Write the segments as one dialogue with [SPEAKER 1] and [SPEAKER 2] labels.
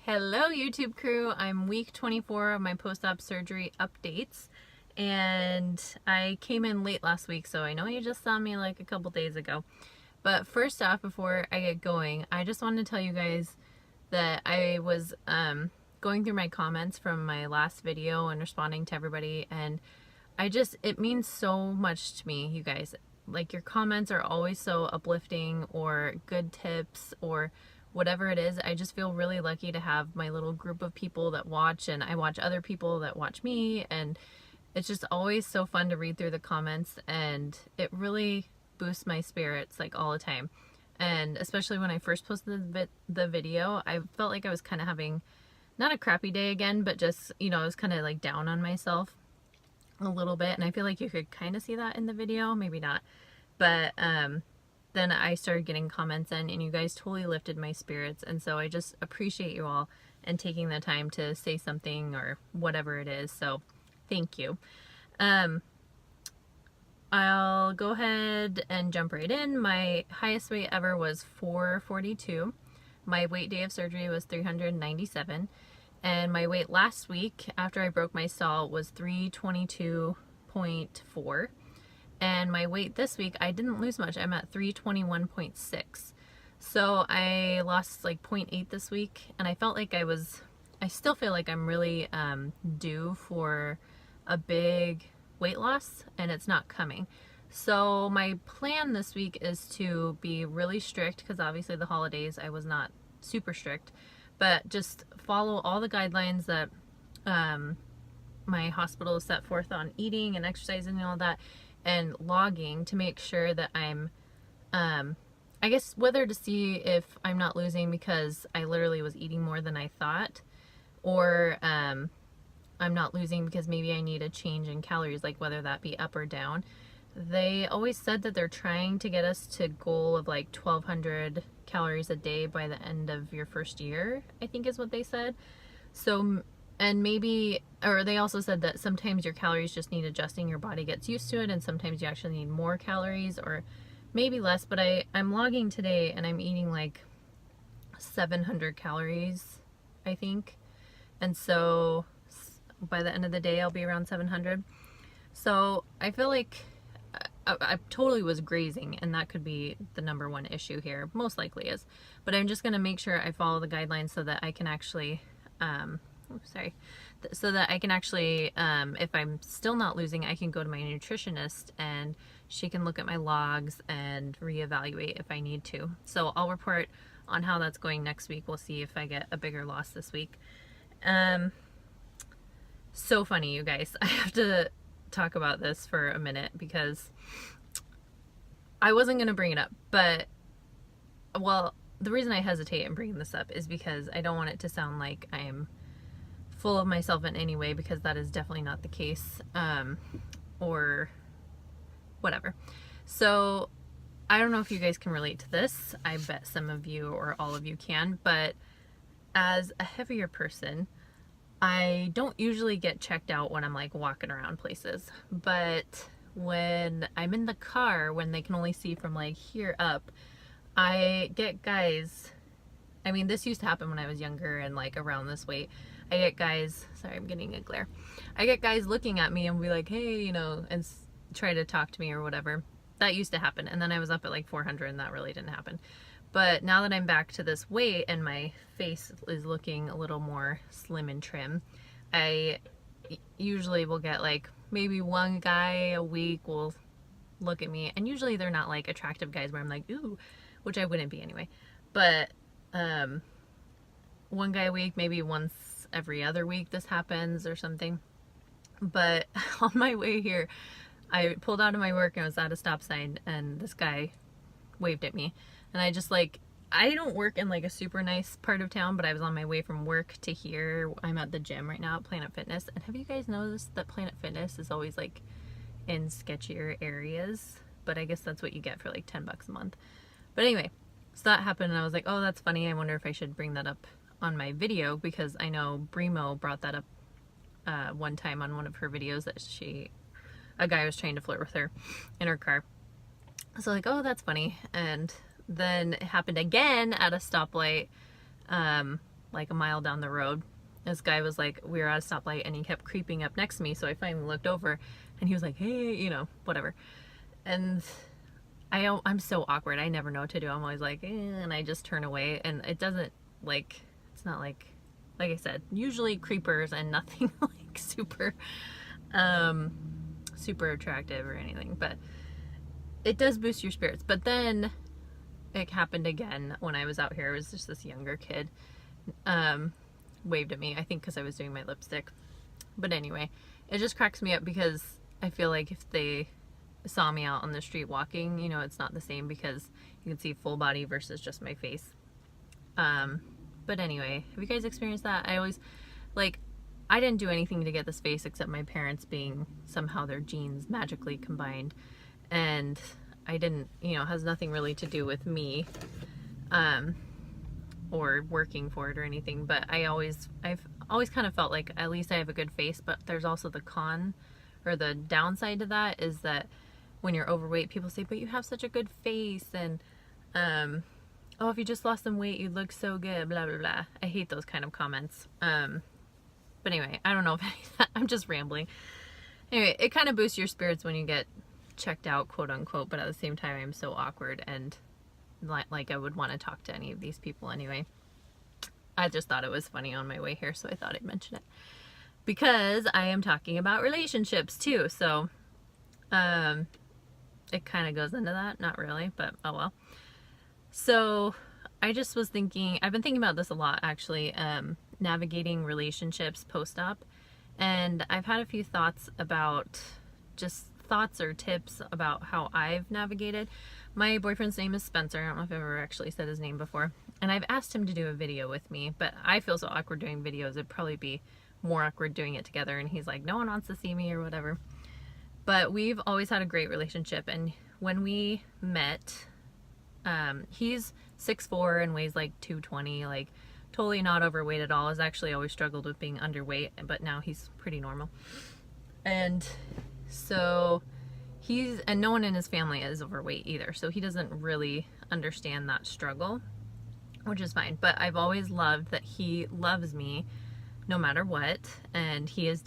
[SPEAKER 1] Hello YouTube crew, I'm week 24 of my post-op surgery updates, and I came in late last week, so I know you just saw me like a couple days ago. But first off, before I get going, I just wanted to tell you guys that I was going through my comments from my last video and responding to everybody, and it means so much to me, you guys. Like, your comments are always so uplifting, or good tips, or whatever it is. I just feel really lucky to have my little group of people that watch, and I watch other people that watch me, and it's just always so fun to read through the comments, and it really boosts my spirits like all the time. And especially when I first posted the video, I felt like I was kind of having not a crappy day again, but just, I was kind of like down on myself a little bit, and I feel like you could kind of see that in the video, maybe not, but then I started getting comments in, and you guys totally lifted my spirits, and so I just appreciate you all and taking the time to say something or whatever it is, so thank you. I'll go ahead and jump right in. My highest weight ever was 442. My weight day of surgery was 397, and my weight last week after I broke my stall was 322.4. And my weight this week, I didn't lose much. I'm at 321.6. So I lost like 0.8 this week, and I felt like I still feel like I'm really due for a big weight loss, and it's not coming. So my plan this week is to be really strict, because obviously the holidays I was not super strict, but just follow all the guidelines that my hospital has set forth on eating and exercising and all that, and logging to make sure that I'm, I guess, whether to see if I'm not losing because I literally was eating more than I thought, or I'm not losing because maybe I need a change in calories, like whether that be up or down. They always said that they're trying to get us to a goal of like 1,200 calories a day by the end of your first year, I think is what they said. So, and maybe, or they also said that sometimes your calories just need adjusting, your body gets used to it, and sometimes you actually need more calories or maybe less. But I'm logging today, and I'm eating like 700 calories, I think. And so by the end of the day, I'll be around 700. So I feel like I totally was grazing, and that could be the number one issue here, most likely is. But I'm just going to make sure I follow the guidelines so that I can actually, so that I can actually, if I'm still not losing, I can go to my nutritionist, and she can look at my logs and reevaluate if I need to. So I'll report on how that's going next week. We'll see if I get a bigger loss this week. So funny, you guys. I have to talk about this for a minute because I wasn't going to bring it up, but, well, the reason I hesitate in bringing this up is because I don't want it to sound like I'm full of myself in any way, because that is definitely not the case, or whatever. So I don't know if you guys can relate to this. I bet some of you or all of you can, but as a heavier person, I don't usually get checked out when I'm like walking around places, but when I'm in the car, when they can only see from like here up, I get guys, I mean, this used to happen when I was younger and like around this weight. I get guys, sorry, I'm getting a glare. I get guys looking at me and be like, hey, and try to talk to me or whatever. That used to happen. And then I was up at like 400, and that really didn't happen. But now that I'm back to this weight and my face is looking a little more slim and trim, I usually will get like maybe one guy a week will look at me, and usually they're not like attractive guys where I'm like, ooh, which I wouldn't be anyway. But one guy a week, maybe once every other week this happens or something. But on my way here, I pulled out of my work and was at a stop sign, and this guy waved at me. And I just like, I don't work in like a super nice part of town, but I was on my way from work to here. I'm at the gym right now at Planet Fitness. And have you guys noticed that Planet Fitness is always like in sketchier areas? But I guess that's what you get for like 10 bucks a month. But anyway, so that happened, and I was like, oh, that's funny. I wonder if I should bring that up on my video, because I know Brimo brought that up one time on one of her videos, that a guy was trying to flirt with her in her car. So like, oh, that's funny. And then it happened again at a stoplight like a mile down the road. This guy was like, we were at a stoplight and he kept creeping up next to me. So I finally looked over and he was like, hey, you know, whatever. And I'm so awkward. I never know what to do. I'm always like, and I just turn away, and it doesn't like, it's not like I said, usually creepers and nothing like super attractive or anything, but it does boost your spirits. But then it happened again when I was out here. It was just this younger kid waved at me, I think because I was doing my lipstick. But anyway, it just cracks me up because I feel like if they saw me out on the street walking, you know, it's not the same because you can see full body versus just my face. But anyway, have you guys experienced that? I always, like, I didn't do anything to get this face except my parents being somehow their genes magically combined. And I didn't, you know, it has nothing really to do with me, or working for it or anything. But I've always kind of felt like at least I have a good face, but there's also the con, or the downside to that is that when you're overweight, people say, but you have such a good face, and, oh, if you just lost some weight, you'd look so good, blah, blah, blah. I hate those kind of comments. But anyway, I don't know if any of that, I'm just rambling. Anyway, it kind of boosts your spirits when you get checked out, quote unquote, but at the same time, I'm so awkward and like I would want to talk to any of these people anyway. I just thought it was funny on my way here, so I thought I'd mention it. Because I am talking about relationships too, so it kind of goes into that. Not really, but oh well. So I just was thinking, I've been thinking about this a lot actually, navigating relationships post-op, and I've had a few thoughts about, just thoughts or tips about how I've navigated. My boyfriend's name is Spencer. I don't know if I've ever actually said his name before, and I've asked him to do a video with me, but I feel so awkward doing videos. It'd probably be more awkward doing it together, and he's like, no one wants to see me or whatever. But we've always had a great relationship, and when we met, he's 6'4" and weighs like 220, like totally not overweight at all. Has actually always struggled with being underweight, but now he's pretty normal. And so and no one in his family is overweight either, so he doesn't really understand that struggle, which is fine. But I've always loved that he loves me no matter what, and he has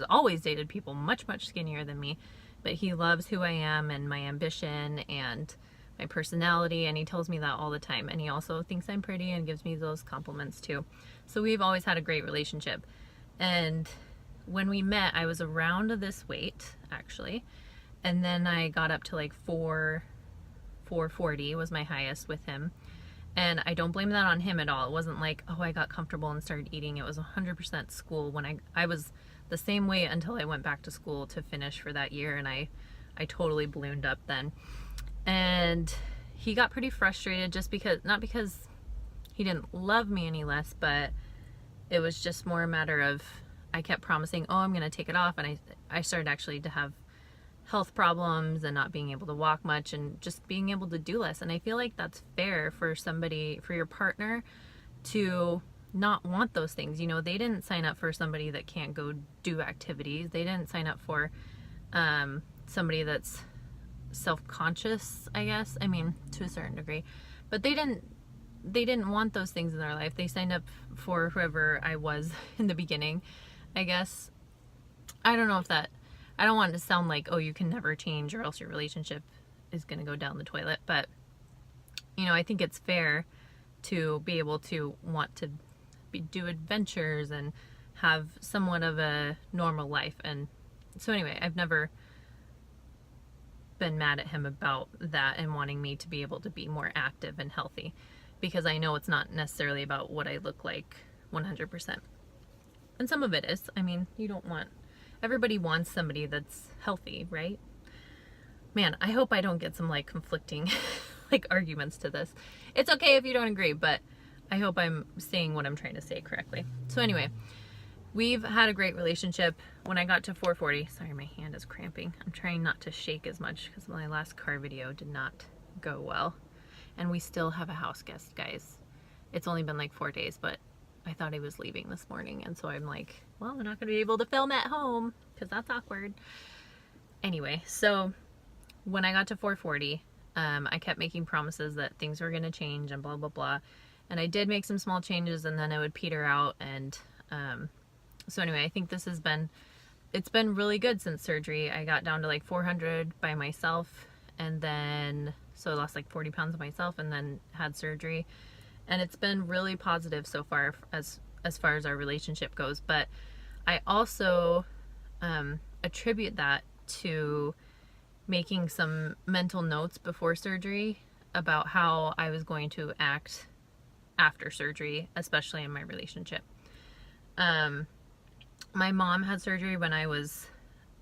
[SPEAKER 1] always dated people much skinnier than me, but he loves who I am and my ambition and my personality, and he tells me that all the time. And he also thinks I'm pretty and gives me those compliments too. So we've always had a great relationship. And when we met, I was around this weight actually, and then I got up to like 440 was my highest with him. And I don't blame that on him at all. It wasn't like, oh, I got comfortable and started eating. It was 100% school. When I was the same weight until I went back to school to finish for that year, and I totally ballooned up then. And he got pretty frustrated, just because, not because he didn't love me any less, but it was just more a matter of, I kept promising, oh, I'm going to take it off. And I started actually to have health problems and not being able to walk much and just being able to do less. And I feel like that's fair for somebody, for your partner, to not want those things. You know, they didn't sign up for somebody that can't go do activities. They didn't sign up for somebody that's self-conscious, I guess. I mean, to a certain degree. But they didn't want those things in their life. They signed up for whoever I was in the beginning, I guess. I don't know if that, I don't want it to sound like, oh, you can never change or else your relationship is going to go down the toilet. But, you know, I think it's fair to be able to want to do adventures and have somewhat of a normal life. And so anyway, I've never been mad at him about that and wanting me to be able to be more active and healthy, because I know it's not necessarily about what I look like 100%. And some of it is. I mean, everybody wants somebody that's healthy, right? Man, I hope I don't get some like conflicting like arguments to this. It's okay if you don't agree, but I hope I'm saying what I'm trying to say correctly. So anyway, we've had a great relationship. When I got to 440, sorry, my hand is cramping. I'm trying not to shake as much because my last car video did not go well. And we still have a house guest, guys. It's only been like 4 days, but I thought he was leaving this morning. And so I'm like, well, I'm not going to be able to film at home because that's awkward. Anyway, so when I got to 440, I kept making promises that things were going to change and blah, blah, blah. And I did make some small changes, and then it would peter out. And so anyway, I think it's been really good since surgery. I got down to like 400 by myself, and then so I lost like 40 pounds of myself, and then had surgery. And it's been really positive so far as far as our relationship goes. But I also attribute that to making some mental notes before surgery about how I was going to act after surgery, especially in my relationship. My mom had surgery when I was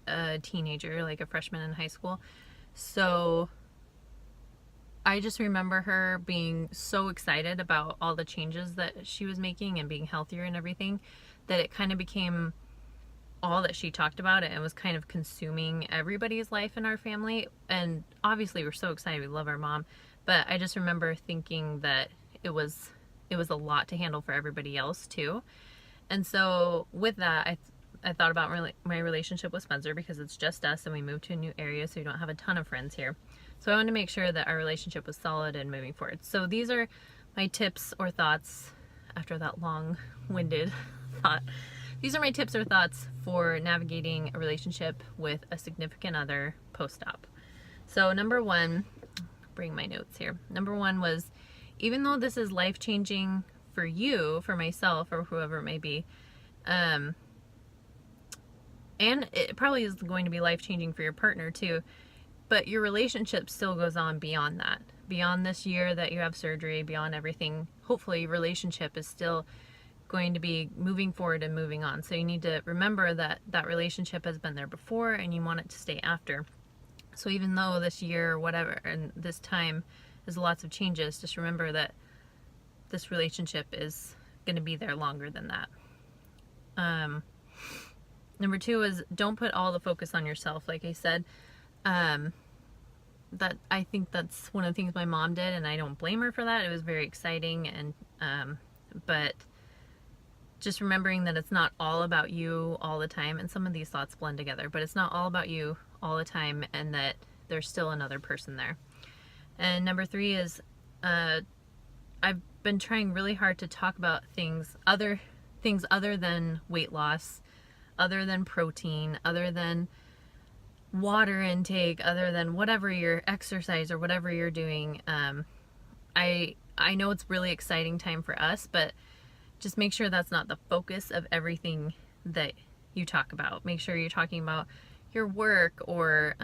[SPEAKER 1] a teenager, like a freshman in high school. So I just remember her being so excited about all the changes that she was making and being healthier and everything, that it kind of became all that she talked about it, and was kind of consuming everybody's life in our family. And obviously we're so excited, we love our mom, but I just remember thinking that it was a lot to handle for everybody else too. And so with that, I thought about my relationship with Spencer, because it's just us and we moved to a new area, so we don't have a ton of friends here. So I wanted to make sure that our relationship was solid and moving forward. So these are my tips or thoughts after that long-winded thought. These are my tips or thoughts for navigating a relationship with a significant other post-op. So number one, bring my notes here. Number one was, even though this is life-changing for you, for myself, or whoever it may be, and it probably is going to be life-changing for your partner too, but your relationship still goes on beyond that. Beyond this year that you have surgery, beyond everything, hopefully your relationship is still going to be moving forward and moving on. So you need to remember that that relationship has been there before, and you want it to stay after. So even though this year or whatever, and this time is lots of changes, just remember that this relationship is going to be there longer than that. Number two is, don't put all the focus on yourself. Like I said, that I think that's one of the things my mom did, and I don't blame her for that. It was very exciting, and but just remembering that it's not all about you all the time, and some of these thoughts blend together, but it's not all about you all the time, and that there's still another person there. And number three is, I've been trying really hard to talk about other things other than weight loss, other than protein, other than water intake, other than whatever your exercise or whatever you're doing. I know it's really exciting time for us, but just make sure that's not the focus of everything that you talk about. Make sure you're talking about your work, or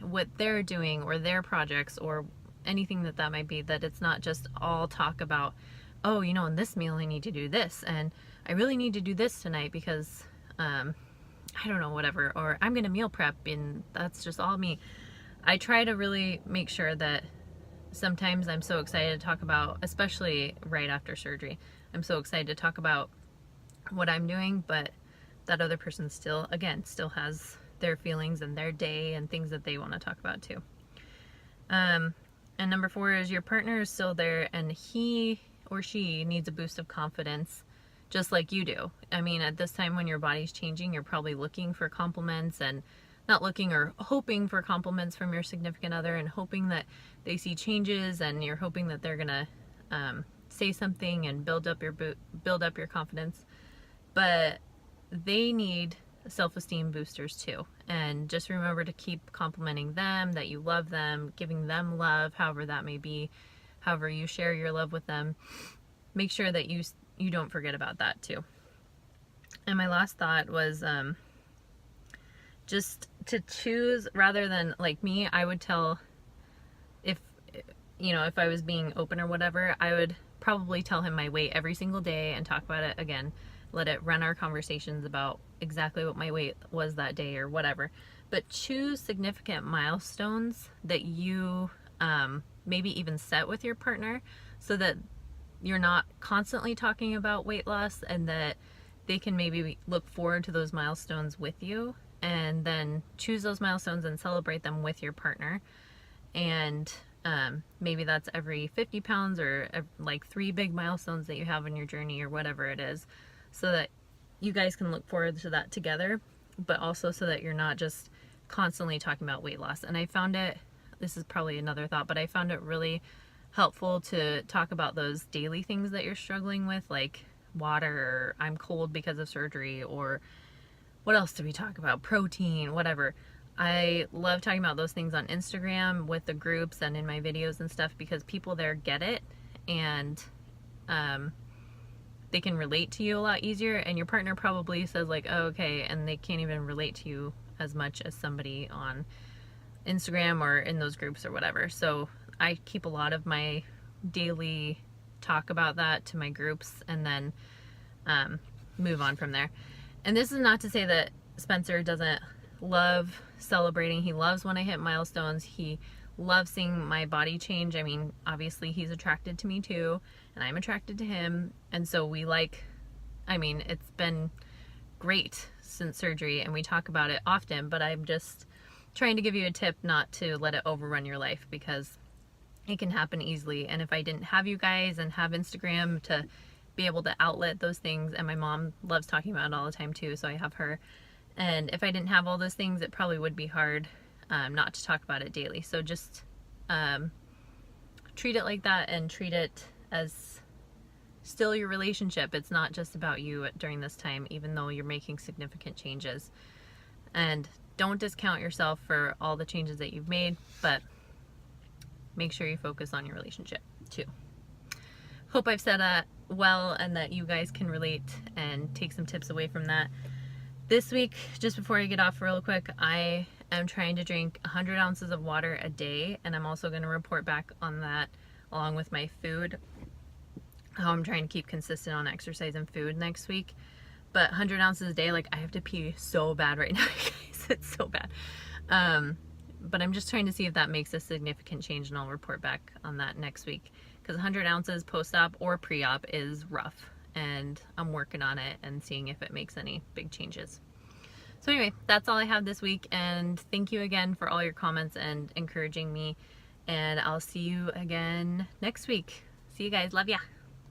[SPEAKER 1] what they're doing, or their projects, or anything that might be, that it's not just all talk about, oh, you know, in this meal I need to do this, and I really need to do this tonight because I don't know, whatever, or I'm gonna meal prep, and that's just all me. I try to really make sure that sometimes I'm so excited to talk about, especially right after surgery, I'm so excited to talk about what I'm doing, but that other person still has their feelings and their day and things that they want to talk about too. And number four is, your partner is still there, and he or she needs a boost of confidence, just like you do. I mean, at this time when your body's changing, you're probably looking for compliments, and not looking, or hoping for compliments from your significant other, and hoping that they see changes, and you're hoping that they're gonna say something and build up your confidence. But they need self-esteem boosters too, and just remember to keep complimenting them, that you love them, giving them love, however that may be, however you share your love with them. Make sure that you don't forget about that too. And my last thought was, just to choose, rather than, like me, I would tell, if I was being open or whatever, I would probably tell him my weight every single day and talk about it again. Let it run our conversations about exactly what my weight was that day or whatever. But choose significant milestones that you maybe even set with your partner, so that you're not constantly talking about weight loss, and that they can maybe look forward to those milestones with you, and then choose those milestones and celebrate them with your partner. And maybe that's every 50 pounds, or like 3 big milestones that you have on your journey, or whatever it is, so that you guys can look forward to that together, but also so that you're not just constantly talking about weight loss. And I found it, this is probably another thought, but I found it really helpful to talk about those daily things that you're struggling with, like water, or I'm cold because of surgery, or what else do we talk about? Protein, whatever. I love talking about those things on Instagram with the groups and in my videos and stuff, because people there get it, and they can relate to you a lot easier, and your partner probably says like, oh, okay, and they can't even relate to you as much as somebody on Instagram or in those groups or whatever. So I keep a lot of my daily talk about that to my groups, and then move on from there. And this is not to say that Spencer doesn't love celebrating. He loves when I hit milestones. He loves seeing my body change. I mean, obviously he's attracted to me too, and I'm attracted to him. And so we it's been great since surgery, and we talk about it often, but I'm just trying to give you a tip not to let it overrun your life, because it can happen easily. And if I didn't have you guys and have Instagram to be able to outlet those things, and my mom loves talking about it all the time too, so I have her, and if I didn't have all those things, it probably would be hard not to talk about it daily. So just treat it like that, and treat it as still your relationship. It's not just about you during this time, even though you're making significant changes. And don't discount yourself for all the changes that you've made, but make sure you focus on your relationship too. Hope I've said that well, and that you guys can relate and take some tips away from that. This week, just before I get off real quick, I am trying to drink 100 ounces of water a day, and I'm also going to report back on that along with my food, how I'm trying to keep consistent on exercise and food next week. But 100 ounces a day, like, I have to pee so bad right now, guys. It's so bad. But I'm just trying to see if that makes a significant change, and I'll report back on that next week, because 100 ounces post-op or pre-op is rough, and I'm working on it and seeing if it makes any big changes. So anyway, that's all I have this week, and thank you again for all your comments and encouraging me, and I'll see you again next week. See you guys. Love ya.